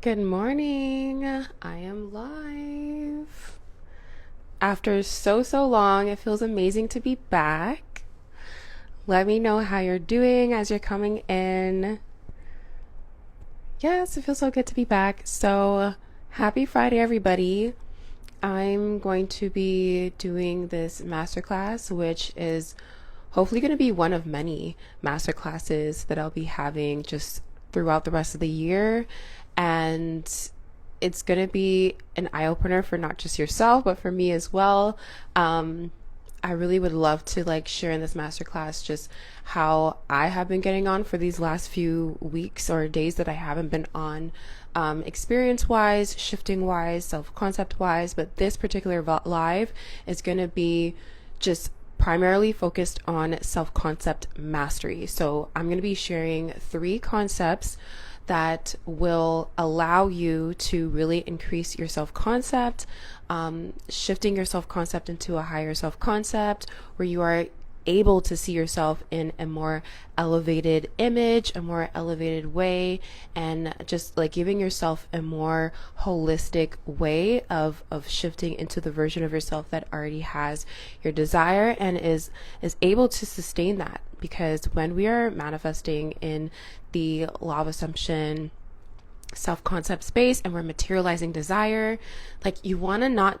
Good morning. I am live. After so long, it feels amazing to be back. Let me know how you're doing as you're coming in. Yes, it feels so good to be back. So, happy Friday, everybody. I'm going to be doing this masterclass, which is hopefully going to be one of many masterclasses that I'll be having just throughout the rest of the year. And it's going to be an eye-opener for not just yourself, but for me as well. I really would love to share in this masterclass just how I have been getting on for these last few weeks or days that I haven't been on, experience wise, shifting wise, self-concept wise. But this particular live is going to be just primarily focused on self-concept mastery. So I'm going to be sharing 3 concepts that will allow you to really increase your self-concept, shifting your self-concept into a higher self-concept where you are able to see yourself in a more elevated image, a more elevated way, and just giving yourself a more holistic way of shifting into the version of yourself that already has your desire and is able to sustain that. Because when we are manifesting in the law of assumption self-concept space and we're materializing desire, you want to not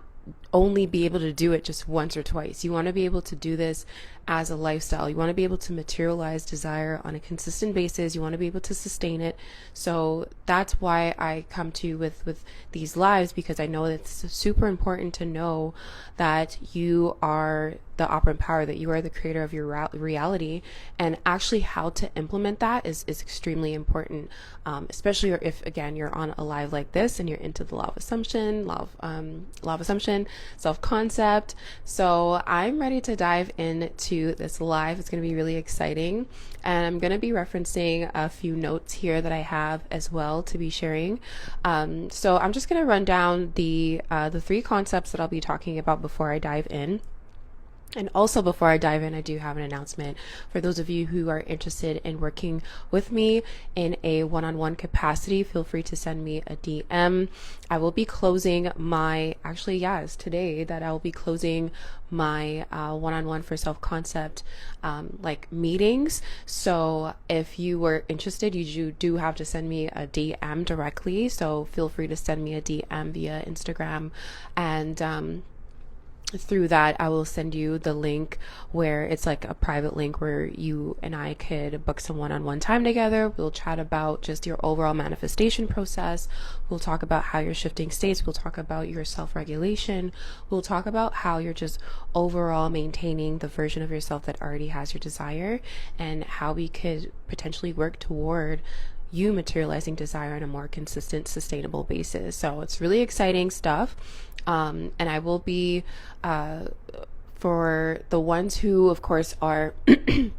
only be able to do it just once or twice. You want to be able to do this as a lifestyle. You want to be able to materialize desire on a consistent basis. You want to be able to sustain it. So that's why I come to you with these lives, because I know it's super important to know that you are the operant power, that you are the creator of your reality, and actually how to implement that is extremely important, especially if again you're on a live like this and you're into the law of assumption, self-concept. So I'm ready to dive into this live. It's going to be really exciting, and I'm going to be referencing a few notes here that I have as well to be sharing. So I'm just going to run down the 3 concepts that I'll be talking about before I dive in. And also, before I dive in, I do have an announcement for those of you who are interested in working with me in a one-on-one capacity. Feel free to send me a DM. I will be closing my, it's today that I will be closing my one-on-one for self-concept meetings. So if you were interested, you do have to send me a DM directly. So feel free to send me a DM via Instagram, and through that I will send you the link where it's a private link where you and I could book some one-on-one time together. We'll chat about just your overall manifestation process. We'll talk about how you're shifting states. We'll talk about your self-regulation. We'll talk about how you're just overall maintaining the version of yourself that already has your desire, and how we could potentially work toward you materializing desire on a more consistent, sustainable basis. So it's really exciting stuff. And I will be, for the ones who, of course, are going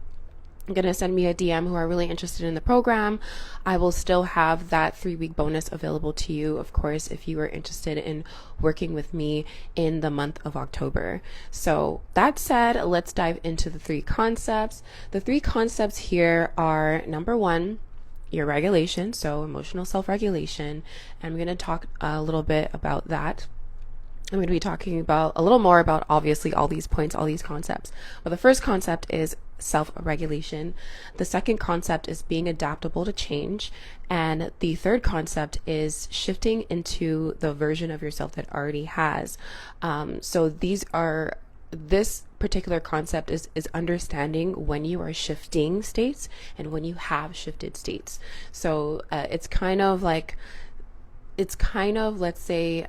to send me a DM who are really interested in the program, I will still have that 3-week bonus available to you, of course, if you are interested in working with me in the month of October. So that said, let's dive into the 3 concepts. The 3 concepts here are, number 1, your regulation, so emotional self-regulation. And I'm going to talk a little bit about that. I'm going to be talking about a little more about obviously all these points, all these concepts. But the first concept is self-regulation. The second concept is being adaptable to change. And the third concept is shifting into the version of yourself that already has. So this particular concept is understanding when you are shifting states and when you have shifted states. So it's kind of let's say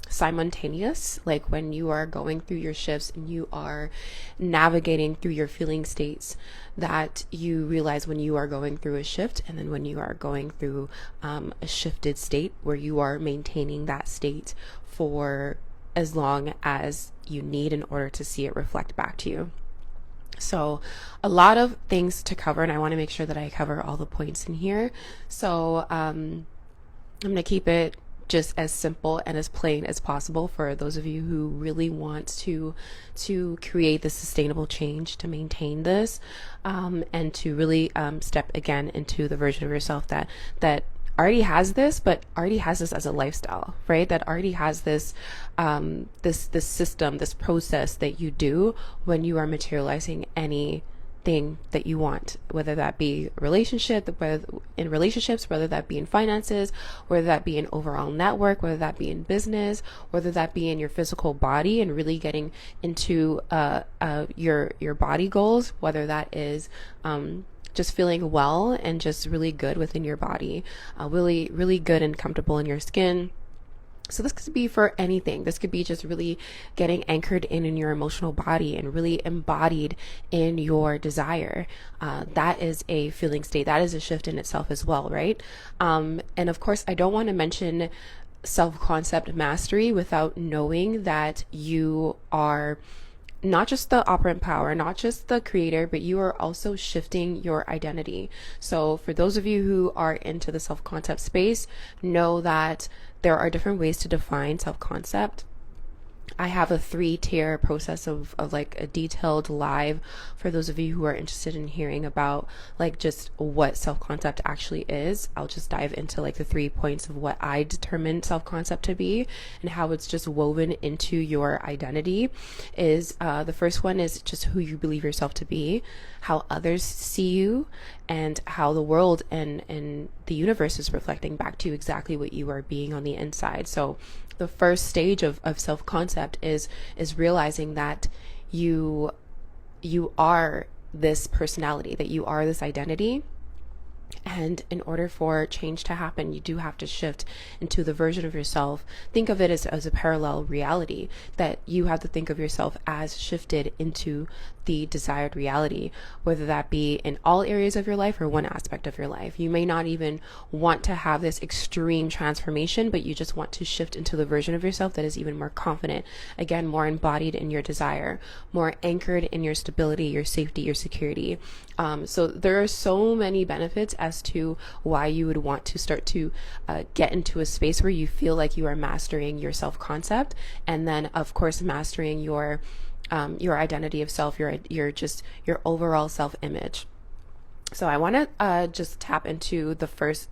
simultaneous, when you are going through your shifts and you are navigating through your feeling states, that you realize when you are going through a shift, and then when you are going through a shifted state where you are maintaining that state for as long as you need in order to see it reflect back to you. So a lot of things to cover, and I want to make sure that I cover all the points in here. So I'm going to keep it just as simple and as plain as possible for those of you who really want to create the sustainable change to maintain this, and to really step again into the version of yourself that already has this, but already has this as a lifestyle, right? That already has this, this system, this process that you do when you are materializing anything that you want, whether that be in relationships, whether that be in finances, whether that be in overall network, whether that be in business, whether that be in your physical body, and really getting into your body goals, whether that is just feeling well and just really good within your body, really, really good and comfortable in your skin. So this could be for anything. This could be just really getting anchored in your emotional body and really embodied in your desire. That is a feeling state. That is a shift in itself as well, right? And of course, I don't want to mention self-concept mastery without knowing that you are not just the operant power, not just the creator, but you are also shifting your identity. So for those of you who are into the self-concept space, know that there are different ways to define self-concept. I have a 3-tier process of like a detailed live for those of you who are interested in hearing about like just what self-concept actually is. I'll just dive into like the 3 points of what I determine self-concept to be and how it's just woven into your identity. Is the first one is just who you believe yourself to be, how others see you, and how the world and the universe is reflecting back to you exactly what you are being on the inside. So the first stage of self-concept is realizing that you are this personality, that you are this identity. And in order for change to happen, you do have to shift into the version of yourself. Think of it as a parallel reality, that you have to think of yourself as shifted into the desired reality, whether that be in all areas of your life or one aspect of your life. You may not even want to have this extreme transformation, but you just want to shift into the version of yourself that is even more confident, again, more embodied in your desire, more anchored in your stability, your safety, your security. So there are so many benefits as to why you would want to start to get into a space where you feel like you are mastering your self-concept, and then of course mastering your identity of self, your overall self-image. So I want to just tap into the first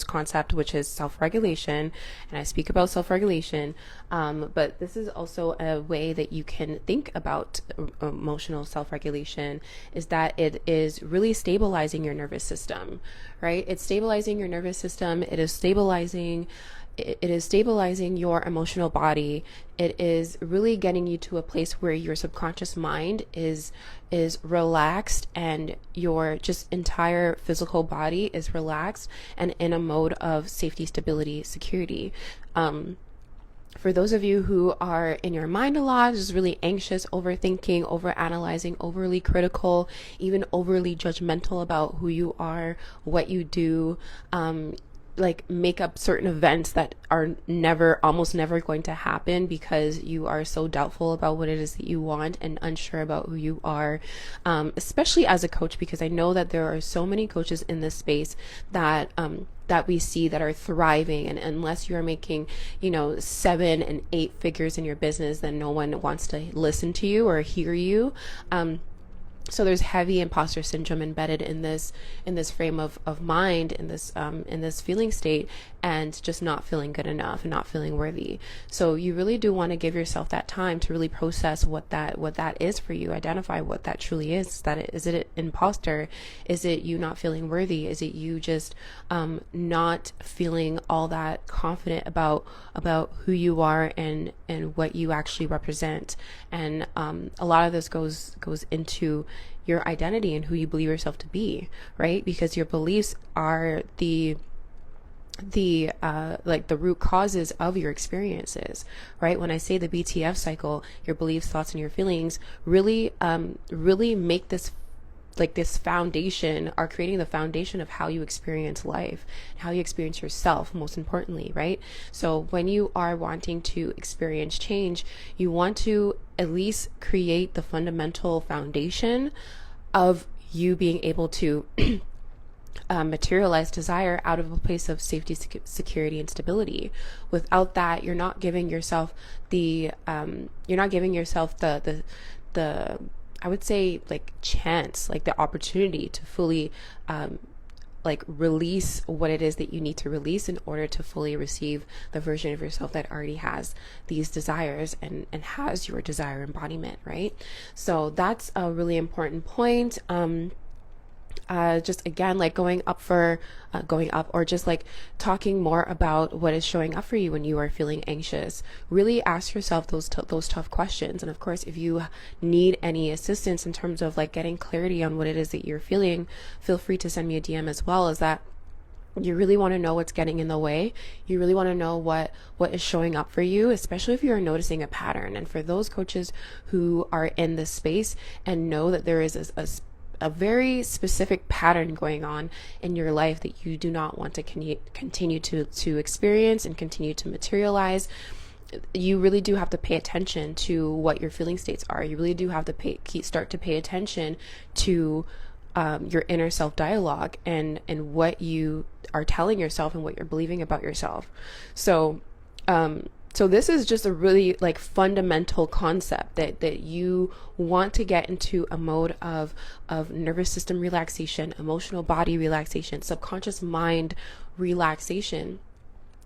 concept, which is self-regulation. And I speak about self-regulation, but this is also a way that you can think about emotional self-regulation, is that it is really stabilizing your nervous system, right? It's stabilizing your nervous system. It is stabilizing your emotional body. It is really getting you to a place where your subconscious mind is relaxed, and your just entire physical body is relaxed and in a mode of safety, stability, security. For those of you who are in your mind a lot, just really anxious, overthinking, overanalyzing, overly critical, even overly judgmental about who you are, what you do, like make up certain events that are almost never going to happen because you are so doubtful about what it is that you want and unsure about who you are, especially as a coach, because I know that there are so many coaches in this space that we see that are thriving, and unless you are making 7 and 8 figures in your business, then no one wants to listen to you or hear you. So there's heavy imposter syndrome embedded in this frame of mind, in this feeling state, and just not feeling good enough and not feeling worthy. So you really do want to give yourself that time to really process what that is for you. Identify what that truly is. Is it imposter? Is it you not feeling worthy? Is it you just not feeling all that confident about who you are and what you actually represent? And a lot of this goes into your identity and who you believe yourself to be, right? Because your beliefs are the root causes of your experiences, right? When I say the BTF cycle, your beliefs, thoughts, and your feelings really make this foundation, are creating the foundation of how you experience life, how you experience yourself, most importantly, right? So when you are wanting to experience change, you want to at least create the fundamental foundation of you being able to materialize desire out of a place of safety, security, and stability. Without that, you're not giving yourself the I would say, like, chance, like the opportunity to fully like release what it is that you need to release in order to fully receive the version of yourself that already has these desires and has your desire embodiment, right? So that's a really important point. Just again, like going up or just like talking more about what is showing up for you when you are feeling anxious. Really ask yourself those tough questions. And of course, if you need any assistance in terms of like getting clarity on what it is that you're feeling, feel free to send me a DM as well. Is that you really want to know what's getting in the way. You really want to know what is showing up for you, especially if you're noticing a pattern. And for those coaches who are in this space and know that there is a very specific pattern going on in your life that you do not want to continue to experience and continue to materialize, you really do have to pay attention to what your feeling states are. You really do have to start to pay attention to your inner self dialogue and what you are telling yourself and what you're believing about yourself. So this is just a really like fundamental concept that you want to get into a mode of nervous system relaxation, emotional body relaxation, subconscious mind relaxation.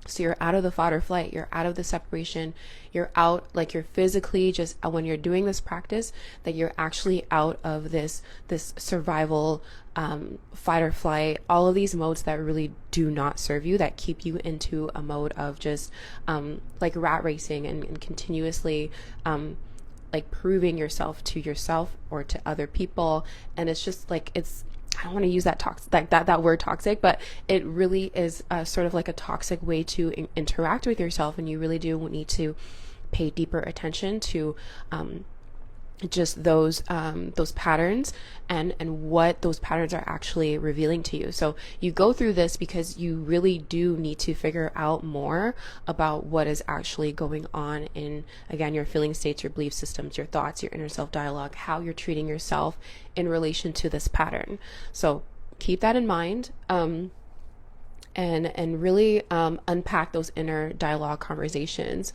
So you're out of the fight or flight, you're out of the separation, you're out, like you're physically just, when you're doing this practice, that you're actually out of this survival, fight or flight, all of these modes that really do not serve you, that keep you into a mode of just like rat racing and continuously like proving yourself to yourself or to other people. And it's just like, I don't want to use that word toxic, but it really is sort of like a toxic way to interact with yourself. And you really do need to pay deeper attention to just those patterns and what those patterns are actually revealing to you. So you go through this because you really do need to figure out more about what is actually going on in, again, your feeling states, your belief systems, your thoughts, your inner self dialogue, how you're treating yourself in relation to this pattern. So keep that in mind. And really unpack those inner dialogue conversations.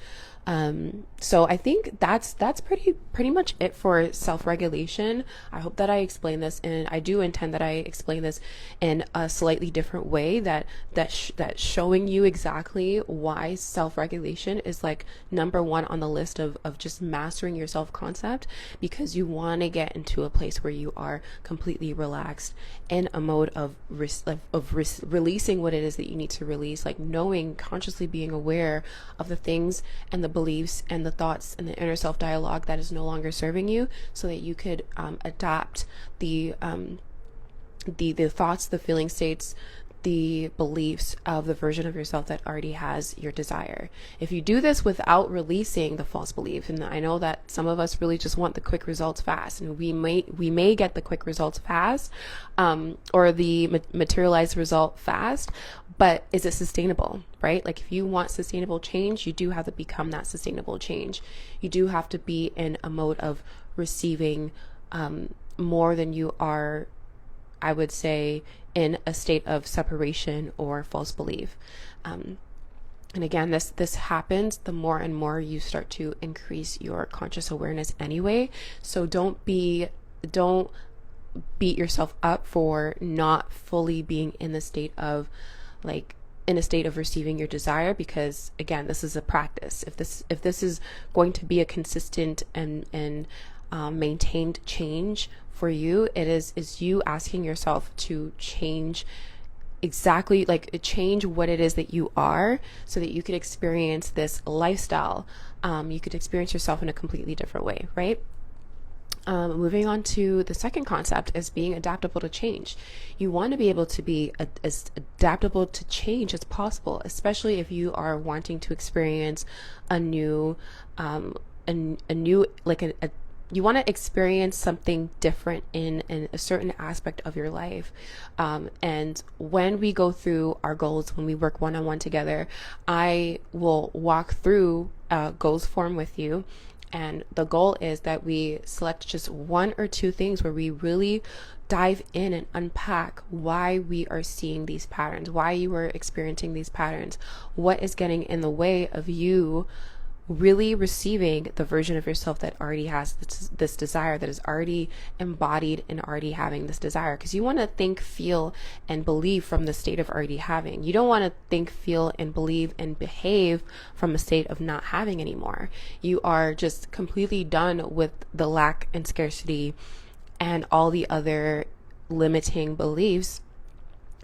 So I think that's pretty much it for self-regulation. I hope that I explain this, and I do intend that I explain this in a slightly different way, that showing you exactly why self-regulation is like number one on the list of just mastering your self-concept, because you want to get into a place where you are completely relaxed in a mode of releasing what it is that you need to release, like knowing, consciously being aware of the things and the beliefs and the thoughts and the inner self dialogue that is no longer serving you, so that you could adapt the thoughts, the feeling states, the beliefs of the version of yourself that already has your desire. If you do this without releasing the false belief, and I know that some of us really just want the quick results fast, and we may get the quick results fast, or the materialized result fast, but is it sustainable, right? Like if you want sustainable change, you do have to become that sustainable change. You do have to be in a mode of receiving more than you are, I would say, in a state of separation or false belief. And again, this happens the more and more you start to increase your conscious awareness anyway. So don't beat yourself up for not fully being in the state of receiving your desire, because again, this is a practice. If this is going to be a consistent and maintained change for you, it is you asking yourself to change exactly, like change what it is that you are, so that you could experience this lifestyle. You could experience yourself in a completely different way, right? Moving on to the second concept is being adaptable to change. You want to be able to be as adaptable to change as possible, especially if you are wanting to experience a new you want to experience something different in a certain aspect of your life. And when we go through our goals, when we work one-on-one together, I will walk through goals form with you. And the goal is that we select just one or two things where we really dive in and unpack why we are seeing these patterns, why you are experiencing these patterns, what is getting in the way of you really receiving the version of yourself that already has this desire, that is already embodied and already having this desire. Because you want to think, feel, and believe from the state of already having. You don't want to think, feel, and believe and behave from a state of not having anymore. You are just completely done with the lack and scarcity and all the other limiting beliefs.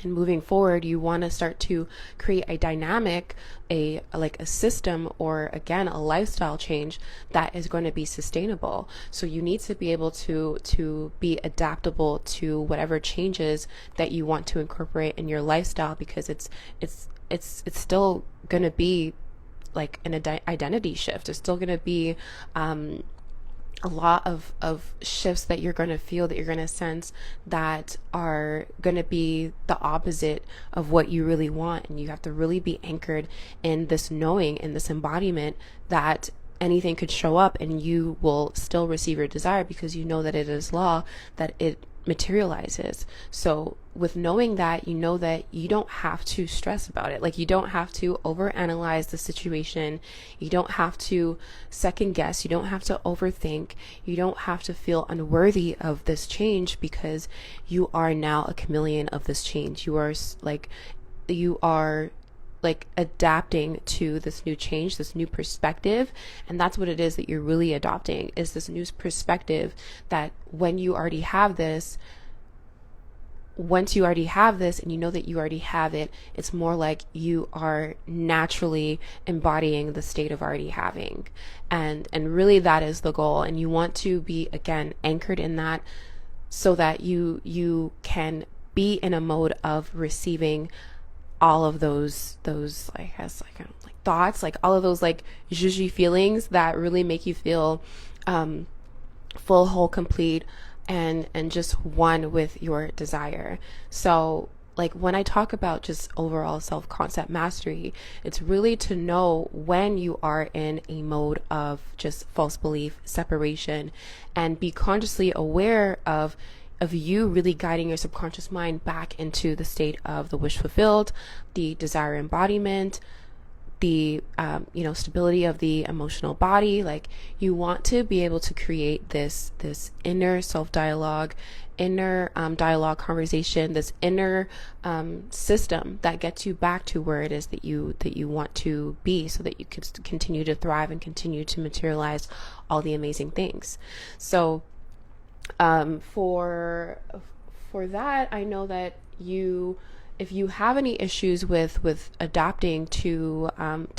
And moving forward, you want to start to create a dynamic, a system, or again, a lifestyle change that is going to be sustainable. So you need to be able to be adaptable to whatever changes that you want to incorporate in your lifestyle, because it's still going to be like an identity shift. It's still going to be a lot of shifts that you're going to feel, that you're going to sense, that are going to be the opposite of what you really want. And you have to really be anchored in this knowing, in this embodiment, that anything could show up and you will still receive your desire, because you know that it is law, that it materializes. So with knowing that, you know that you don't have to stress about it. Like, you don't have to overanalyze the situation. You don't have to second guess. You don't have to overthink. You don't have to feel unworthy of this change, because you are now a chameleon of this change. You are adapting to this new change, this new perspective. And that's what it is that you're really adopting, is this new perspective, that when you already have this, once you already have this and you know that you already have it, it's more like you are naturally embodying the state of already having. And really that is the goal. And you want to be, again, anchored in that, so that you can be in a mode of receiving all of those I guess like thoughts, like all of those like zhuzhy feelings that really make you feel full, whole, complete, and just one with your desire. So like when I talk about just overall self-concept mastery, it's really to know when you are in a mode of just false belief, separation, and be consciously aware of you really guiding your subconscious mind back into the state of the wish fulfilled, the desire embodiment, the stability of the emotional body. Like, you want to be able to create this inner self-dialogue, inner dialogue conversation, this inner system that gets you back to where it is that you want to be, so that you can continue to thrive and continue to materialize all the amazing things. So for that, I know that if you have any issues with adapting to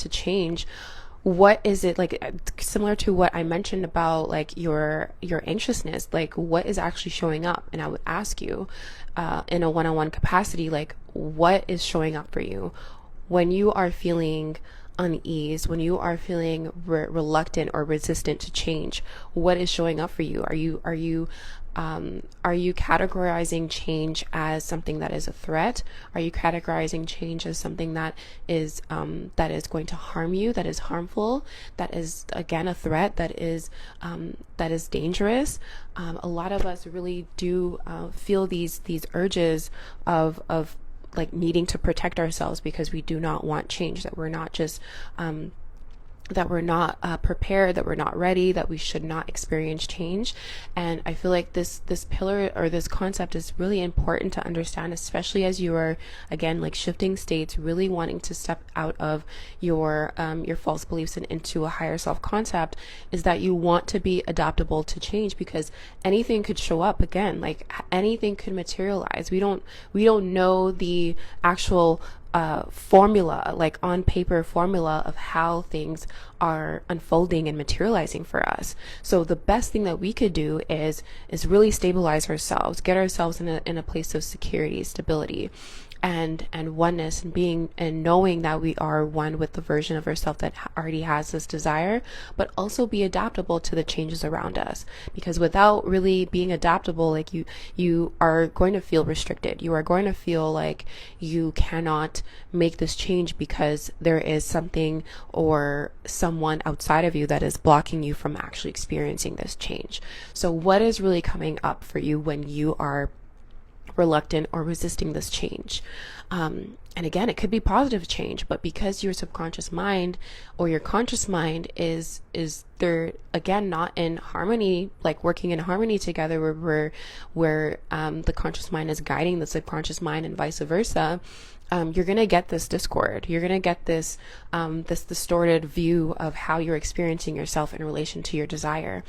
change, what is it like, similar to what I mentioned about like your anxiousness, like what is actually showing up? And I would ask you in a one-on-one capacity, like, what is showing up for you when you are feeling unease, when you are feeling reluctant or resistant to change? What is showing up for you? Are you categorizing change as something that is a threat? Are you categorizing change as something that is going to harm you, that is harmful, that is again a threat, that is dangerous? A lot of us really do feel these urges of like needing to protect ourselves, because we do not want change, that we're not just that we're not prepared, that we're not ready, that we should not experience change. And I feel like this pillar, or this concept, is really important to understand, especially as you are, again, like shifting states, really wanting to step out of your false beliefs and into a higher self concept, is that you want to be adaptable to change, because anything could show up again, like anything could materialize. We don't know the actual formula, like on paper formula of how things are unfolding and materializing for us. So the best thing that we could do is really stabilize ourselves, get ourselves in a place of security, stability, and oneness, and being and knowing that we are one with the version of ourselves that already has this desire, but also be adaptable to the changes around us. Because without really being adaptable, like you are going to feel restricted. You are going to feel like you cannot make this change because there is something or someone outside of you that is blocking you from actually experiencing this change. So what is really coming up for you when you are reluctant or resisting this change. And again, it could be positive change, but because your subconscious mind or your conscious mind is they're again not in harmony, like working in harmony together, where the conscious mind is guiding the subconscious mind and vice versa. You're gonna get this discord. You're gonna get this this distorted view of how you're experiencing yourself in relation to your desire.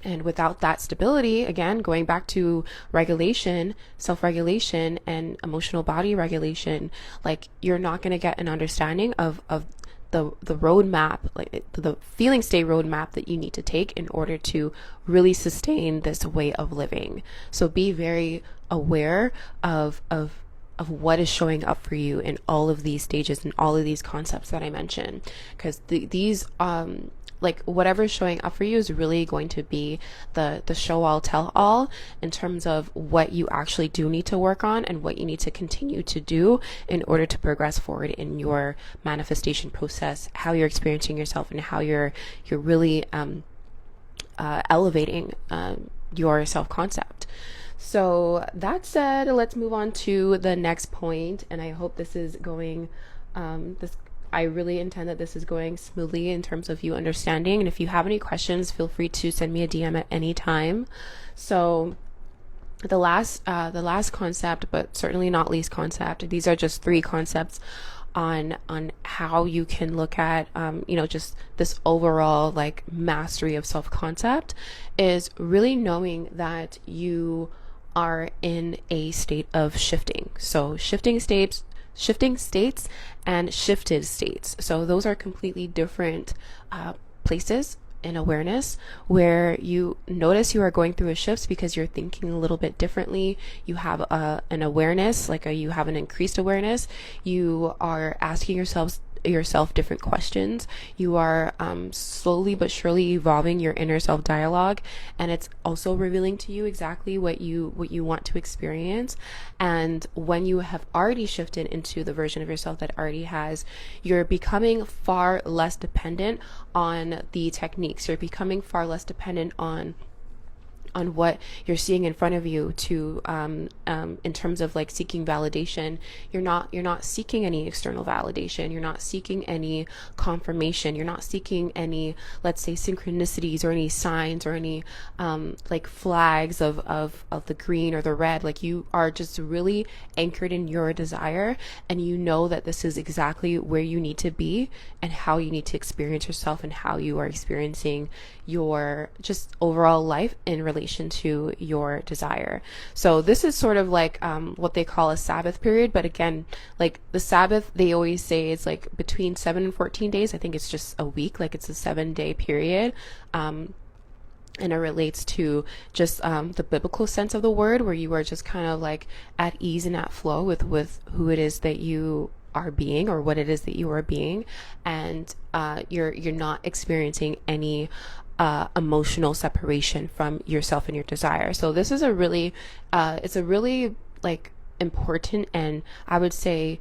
And without that stability, again, going back to regulation, self-regulation, and emotional body regulation, like you're not going to get an understanding of the roadmap, like the feeling state roadmap that you need to take in order to really sustain this way of living. So be very aware of what is showing up for you in all of these stages and all of these concepts that I mentioned, because these like whatever is showing up for you is really going to be the show all tell all in terms of what you actually do need to work on and what you need to continue to do in order to progress forward in your manifestation process, how you're experiencing yourself, and how you're really elevating your self-concept. So that said, let's move on to the next point, and I hope this is going I really intend that this is going smoothly in terms of you understanding. And if you have any questions, feel free to send me a DM at any time. So the last concept, but certainly not least concept, these are just 3 concepts on how you can look at just this overall like mastery of self-concept, is really knowing that you are in a state of shifting. So shifting states and shifted states. So those are completely different places in awareness where you notice you are going through a shift because you're thinking a little bit differently. You have an awareness, you have an increased awareness. You are asking yourself different questions. You are slowly but surely evolving your inner self dialogue, and it's also revealing to you exactly what you want to experience. And when you have already shifted into the version of yourself that already has, you're becoming far less dependent on the techniques. You're becoming far less dependent on what you're seeing in front of you to in terms of like seeking validation. You're not seeking any external validation. You're not seeking any confirmation. You're not seeking any, let's say, synchronicities or any signs or any like flags of the green or the red. Like you are just really anchored in your desire, and you know that this is exactly where you need to be and how you need to experience yourself and how you are experiencing your just overall life in relation to your desire. So this is sort of like what they call a Sabbath period, but again, like the Sabbath, they always say it's like between 7 and 14 days. I think it's just a week, like it's a 7-day period. And it relates to just the biblical sense of the word, where you are just kind of like at ease and at flow with who it is that you are being, or what it is that you are being, and you're not experiencing any emotional separation from yourself and your desire. So this is a really like important, and I would say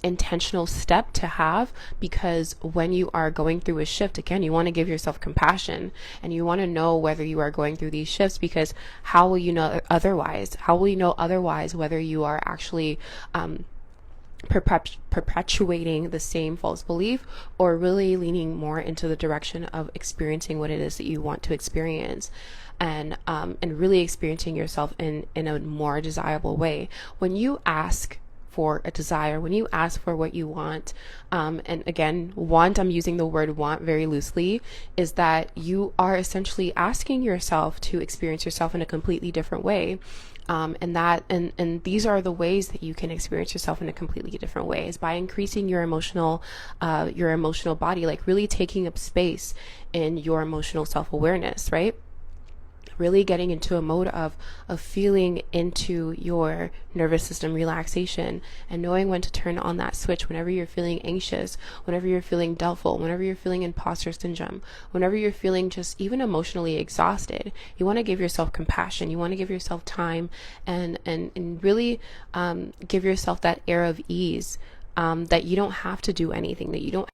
intentional step to have, because when you are going through a shift, again, you want to give yourself compassion, and you want to know whether you are going through these shifts, because how will you know otherwise? How will you know otherwise whether you are actually perpetuating the same false belief, or really leaning more into the direction of experiencing what it is that you want to experience, and really experiencing yourself in a more desirable way. When you ask for a desire, when you ask for what you want, and again, want, I'm using the word want very loosely, is that you are essentially asking yourself to experience yourself in a completely different way. And these are the ways that you can experience yourself in a completely different way, is by increasing your emotional body, like really taking up space in your emotional self-awareness, right? Really getting into a mode of feeling into your nervous system relaxation, and knowing when to turn on that switch whenever you're feeling anxious, whenever you're feeling doubtful, whenever you're feeling imposter syndrome, whenever you're feeling just even emotionally exhausted. You want to give yourself compassion. You want to give yourself time, and really give yourself that air of ease, that you don't have to do anything, that you don't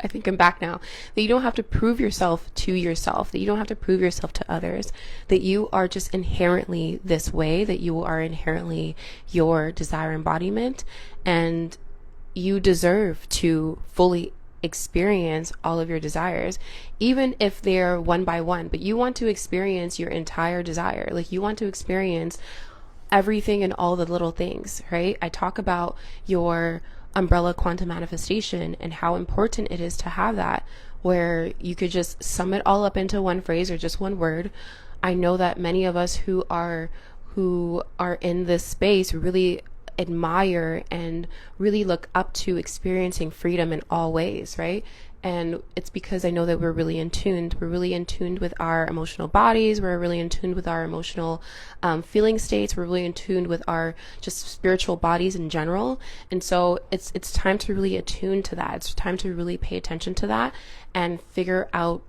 I think I'm back now. That you don't have to prove yourself to yourself, that you don't have to prove yourself to others, that you are just inherently this way, that you are inherently your desire embodiment, and you deserve to fully experience all of your desires, even if they're one by one. But you want to experience your entire desire. Like, you want to experience everything and all the little things, right? I talk about your umbrella quantum manifestation and how important it is to have that, where you could just sum it all up into one phrase or just one word. I know that many of us who are in this space really admire and really look up to experiencing freedom in all ways, right? And it's because I know that we're really in tune. We're really in tune with our emotional bodies. We're really in tune with our emotional feeling states. We're really in tune with our just spiritual bodies in general. And so it's time to really attune to that. It's time to really pay attention to that and figure out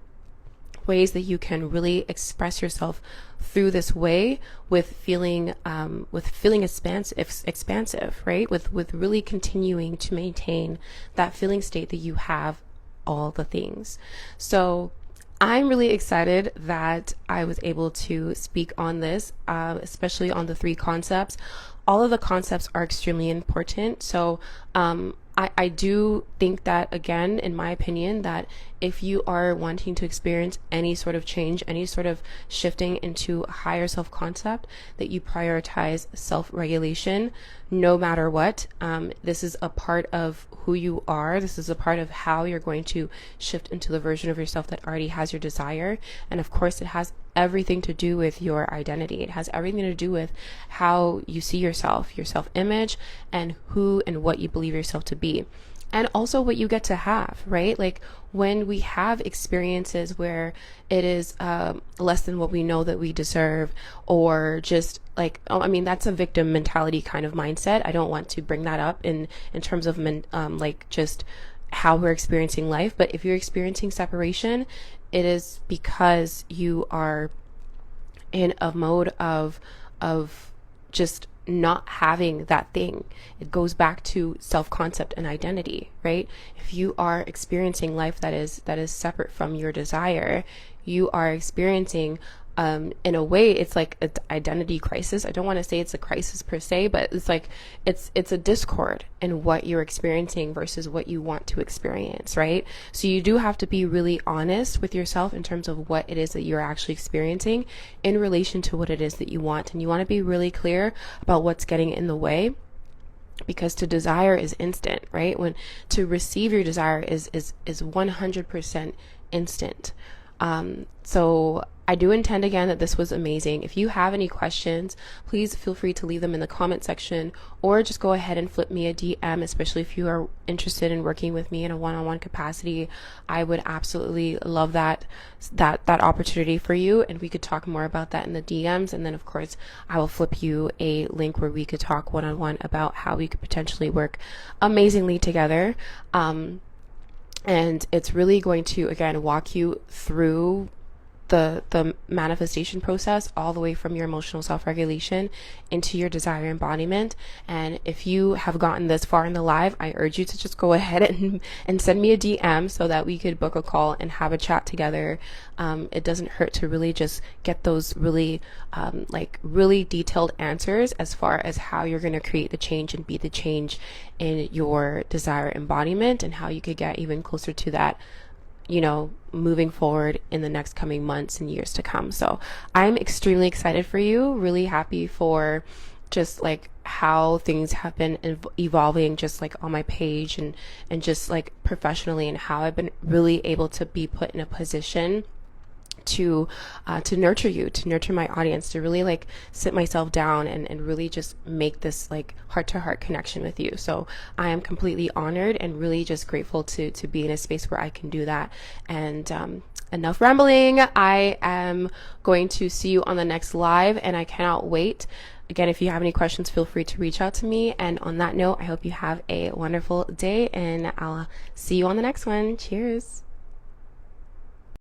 ways that you can really express yourself through this way with feeling expansive, right? With really continuing to maintain that feeling state that you have all the things. So I'm really excited that I was able to speak on this, especially on the 3 concepts. All of the concepts are extremely important. So I do think that, again, in my opinion, that if you are wanting to experience any sort of change, any sort of shifting into a higher self-concept, that you prioritize self-regulation no matter what. This is a part of who you are. This is a part of how you're going to shift into the version of yourself that already has your desire. And of course, it has everything to do with your identity. It has everything to do with how you see yourself, your self-image, and who and what you believe yourself to be. And also what you get to have, right? Like, when we have experiences where it is less than what we know that we deserve, or just like, that's a victim mentality kind of mindset. I don't want to bring that up in terms of like just how we're experiencing life. But if you're experiencing separation, it is because you are in a mode of just not having that thing. It goes back to self-concept and identity, right? If you are experiencing life that is separate from your desire, you are experiencing in a way, it's like an identity crisis. I don't want to say it's a crisis per se, but it's like it's a discord in what you're experiencing versus what you want to experience, right? So you do have to be really honest with yourself in terms of what it is that you're actually experiencing in relation to what it is that you want. And you want to be really clear about what's getting in the way, because to desire is instant, right? When to receive your desire is 100% instant. So I do intend, again, that this was amazing. If you have any questions, please feel free to leave them in the comment section, or just go ahead and flip me a DM, especially if you are interested in working with me in a one-on-one capacity. I would absolutely love that opportunity for you, and we could talk more about that in the DMs. And then, of course, I will flip you a link where we could talk one-on-one about how we could potentially work amazingly together. And it's really going to, again, walk you through the manifestation process, all the way from your emotional self-regulation into your desire embodiment. And if you have gotten this far in the live, I urge you to just go ahead and send me a DM so that we could book a call and have a chat together. It doesn't hurt to really just get those really really detailed answers as far as how you're going to create the change and be the change in your desire embodiment, and how you could get even closer to that, moving forward in the next coming months and years to come. So I'm extremely excited for you, really happy for just like how things have been evolving, just like on my page and just like professionally, and how I've been really able to be put in a position to nurture you, to nurture my audience, to really like sit myself down and really just make this like heart-to-heart connection with you. So I am completely honored and really just grateful to be in a space where I can do that. And enough rambling. I am going to see you on the next live, and I cannot wait. Again, if you have any questions, feel free to reach out to me. And on that note, I hope you have a wonderful day, and I'll see you on the next one. Cheers.